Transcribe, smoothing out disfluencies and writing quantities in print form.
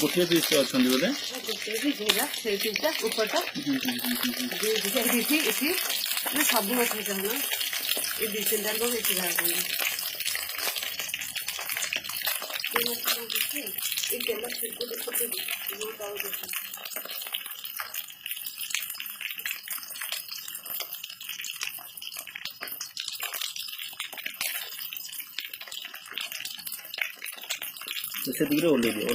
गोटे पीस अच्छा बोले सब मत ये दी तीन दिन को बेची से ओले दिया